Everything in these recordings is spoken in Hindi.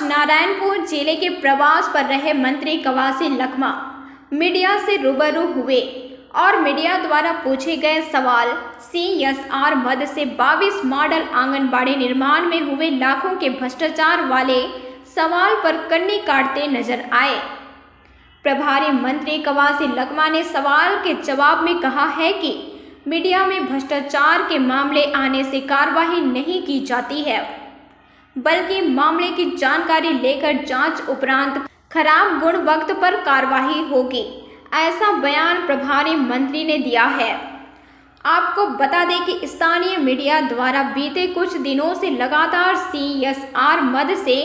नारायणपुर जिले के प्रवास पर रहे मंत्री कवासी लखमा मीडिया से रूबरू हुए और मीडिया द्वारा पूछे गए सवाल CSR मद से 22 मॉडल आंगनबाड़ी निर्माण में हुए लाखों के भ्रष्टाचार वाले सवाल पर कन्नी काटते नजर आए। प्रभारी मंत्री कवासी लखमा ने सवाल के जवाब में कहा है कि मीडिया में भ्रष्टाचार के मामले आने से कार्रवाई नहीं की जाती है, बल्कि मामले की जानकारी लेकर जांच उपरांत खराब गुणवत्ता पर कार्रवाई होगी। ऐसा बयान प्रभारी मंत्री ने दिया है। आपको बता दें कि स्थानीय मीडिया द्वारा बीते कुछ दिनों से लगातार CSR मद से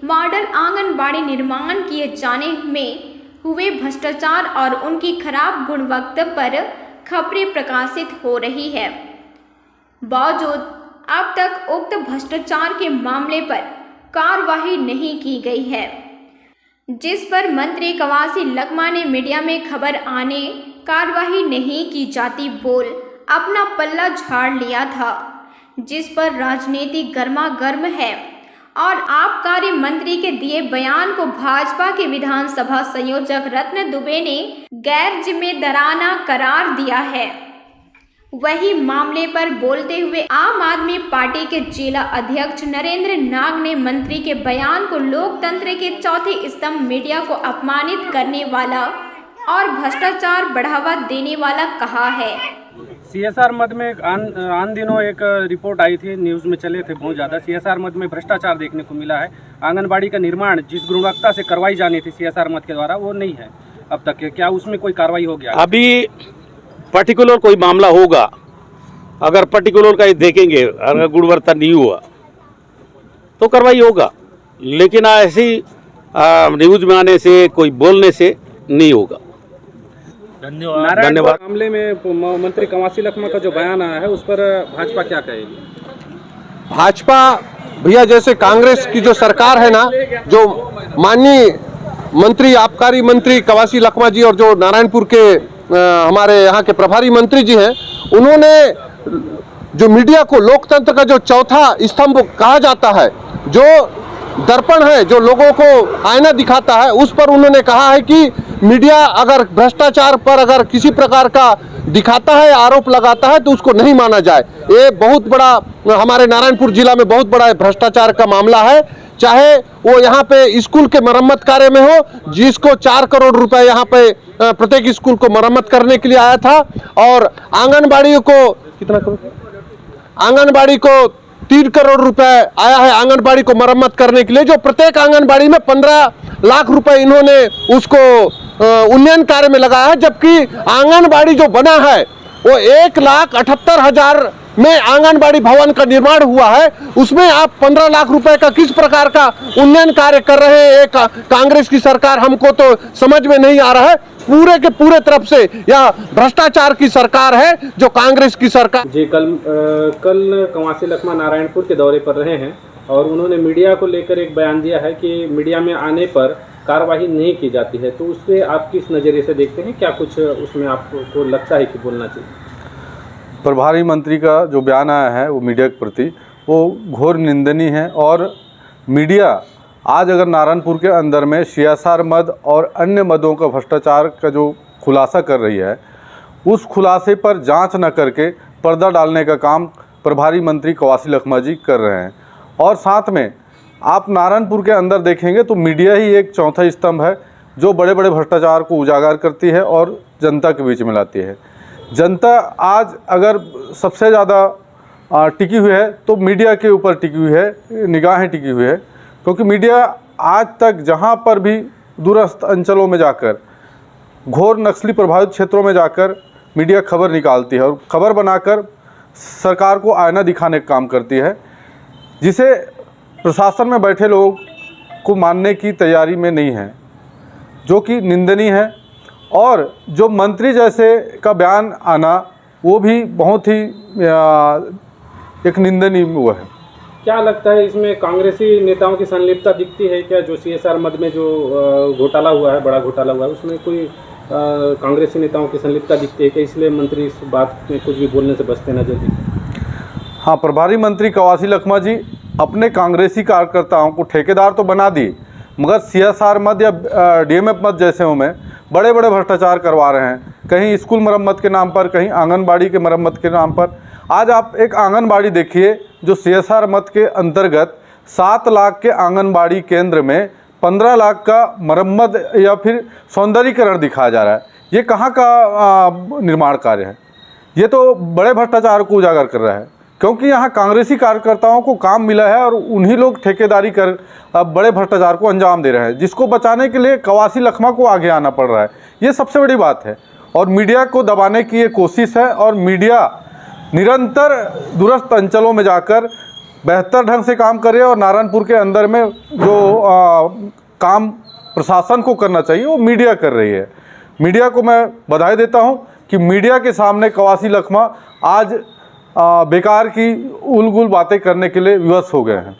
मॉडल आंगनबाड़ी निर्माण किए जाने में हुए भ्रष्टाचार और उनकी खराब गुणवत्ता पर खबरें प्रकाशित हो रही है। बावजूद अब तक उक्त भ्रष्टाचार के मामले पर कार्रवाई नहीं की गई है, जिस पर मंत्री कवासी लखमा ने मीडिया में खबर आने कार्रवाई नहीं की जाती बोल अपना पल्ला झाड़ लिया था, जिस पर राजनीति गर्मागर्म है और आबकारी मंत्री के दिए बयान को भाजपा के विधानसभा संयोजक रत्न दुबे ने गैर जिम्मेदाराना करार दिया है। वही मामले पर बोलते हुए आम आदमी पार्टी के जिला अध्यक्ष नरेंद्र नाग ने मंत्री के बयान को लोकतंत्र के चौथे स्तंभ मीडिया को अपमानित करने वाला और भ्रष्टाचार बढ़ावा देने वाला कहा है। CSR मद में आन दिनों एक रिपोर्ट आई थी, न्यूज़ में चले थे बहुत ज़्यादा। CSR मद में भ्रष्टाचार देखने को मिला है। आंगनबाड़ी का निर्माण जिस गुणवत्ता से करवाई जानी थी CSR मद के द्वारा वो नहीं है अब तक। क्या उसमें कोई कार्रवाई हो गया? अभी पर्टिकुलर कोई मामला होगा, अगर पर्टिकुलर का देखेंगे, अगर गुणवत्ता नहीं हुआ तो कार्रवाई होगा, लेकिन ऐसी न्यूज़ में आने से कोई बोलने से नहीं होगा। धन्यवाद। मामले में मंत्री कवासी लखमा का जो बयान आया है उस पर भाजपा क्या कहेगी? भाजपा भैया, जैसे कांग्रेस की जो सरकार है ना, जो माननीय मंत्री आबकारी मंत्री कवासी लखमा जी और जो नारायणपुर के हमारे यहाँ के प्रभारी मंत्री जी हैं, उन्होंने जो मीडिया को लोकतंत्र का जो चौथा स्तंभ कहा जाता है, जो दर्पण है, जो लोगों को आईना दिखाता है, उस पर उन्होंने कहा है कि मीडिया अगर भ्रष्टाचार पर अगर किसी प्रकार का दिखाता है, आरोप लगाता है, तो उसको नहीं माना जाए। ये बहुत बड़ा हमारे नारायणपुर जिला में बहुत बड़ा भ्रष्टाचार का मामला है। चाहे वो यहाँ पे स्कूल के मरम्मत कार्य में हो, जिसको 4 करोड़ रुपए यहाँ पे प्रत्येक स्कूल को मरम्मत करने के लिए आया था, और आंगनबाड़ी को कितना करोड़, आंगनबाड़ी को 3 करोड़ रुपए आया है आंगनबाड़ी को मरम्मत करने के लिए, जो प्रत्येक आंगनबाड़ी में 15 लाख रुपए इन्होंने उसको उन्नयन कार्य में लगाया है। जबकि आंगनबाड़ी जो बना है वो 1,78,000 में आंगनबाड़ी भवन का निर्माण हुआ है, उसमें आप 15 लाख रुपए का किस प्रकार का उन्नयन कार्य कर रहे हैं? एक कांग्रेस की सरकार, हमको तो समझ में नहीं आ रहा है। पूरे के पूरे तरफ से यह भ्रष्टाचार की सरकार है, जो कांग्रेस की सरकार जी। कल कवासी लखमा नारायणपुर के दौरे पर रहे हैं और उन्होंने मीडिया को लेकर एक बयान दिया है कि मीडिया में आने पर कार्रवाई नहीं की जाती है, तो उससे आप किस नज़रिए से देखते हैं? क्या कुछ उसमें आपको लगता है कि बोलना चाहिए? प्रभारी मंत्री का जो बयान आया है वो मीडिया के प्रति वो घोर निंदनीय है। और मीडिया आज अगर नारायणपुर के अंदर में CSR मद और अन्य मदों का भ्रष्टाचार का जो खुलासा कर रही है, उस खुलासे पर जांच न करके पर्दा डालने का काम प्रभारी मंत्री कवासी लखमा जी कर रहे हैं। और साथ में आप नारायणपुर के अंदर देखेंगे तो मीडिया ही एक चौथा स्तंभ है, जो बड़े बड़े भ्रष्टाचार को उजागर करती है और जनता के बीच में लाती है। जनता आज अगर सबसे ज़्यादा टिकी हुई है तो मीडिया के ऊपर टिकी हुई है, निगाहें टिकी हुई है, क्योंकि मीडिया आज तक जहां पर भी दूरस्थ अंचलों में जाकर, घोर नक्सली प्रभावित क्षेत्रों में जाकर मीडिया खबर निकालती है और खबर बनाकर सरकार को आईना दिखाने का काम करती है, जिसे प्रशासन में बैठे लोग को मानने की तैयारी में नहीं है, जो कि निंदनीय है। और जो मंत्री जैसे का बयान आना वो भी बहुत ही एक निंदनीय हुआ है। क्या लगता है इसमें कांग्रेसी नेताओं की संलिप्तता दिखती है क्या? जो CSR मद में जो घोटाला हुआ है, बड़ा घोटाला हुआ है, उसमें कोई कांग्रेसी नेताओं की संलिप्तता दिखती है क्या? इसलिए मंत्री इस बात में कुछ भी बोलने से बचते नजर दिखते? हाँ, प्रभारी मंत्री कवासी लखमा जी अपने कांग्रेसी कार्यकर्ताओं को ठेकेदार तो बना दिए, मगर CSR मद या DMF मद जैसे में बड़े बड़े भ्रष्टाचार करवा रहे हैं। कहीं स्कूल मरम्मत के नाम पर, कहीं आंगनबाड़ी के मरम्मत के नाम पर। आज आप एक आंगनबाड़ी देखिए जो CSR मद के अंतर्गत 7 लाख के आंगनबाड़ी केंद्र में 15 लाख का मरम्मत या फिर सौंदर्यीकरण दिखाया जा रहा है। ये कहाँ का निर्माण कार्य है? ये तो बड़े भ्रष्टाचार को उजागर कर रहा है, क्योंकि यहाँ कांग्रेसी कार्यकर्ताओं को काम मिला है और उन्हीं लोग ठेकेदारी कर अब बड़े भ्रष्टाचार को अंजाम दे रहे हैं, जिसको बचाने के लिए कवासी लखमा को आगे आना पड़ रहा है। ये सबसे बड़ी बात है और मीडिया को दबाने की ये कोशिश है। और मीडिया निरंतर दूरस्थ अंचलों में जाकर बेहतर ढंग से काम करे और नारायणपुर के अंदर में जो काम प्रशासन को करना चाहिए वो मीडिया कर रही है। मीडिया को मैं बधाई देता हूं कि मीडिया के सामने कवासी लखमा आज बेकार की उलगुल बातें करने के लिए विवश हो गए हैं।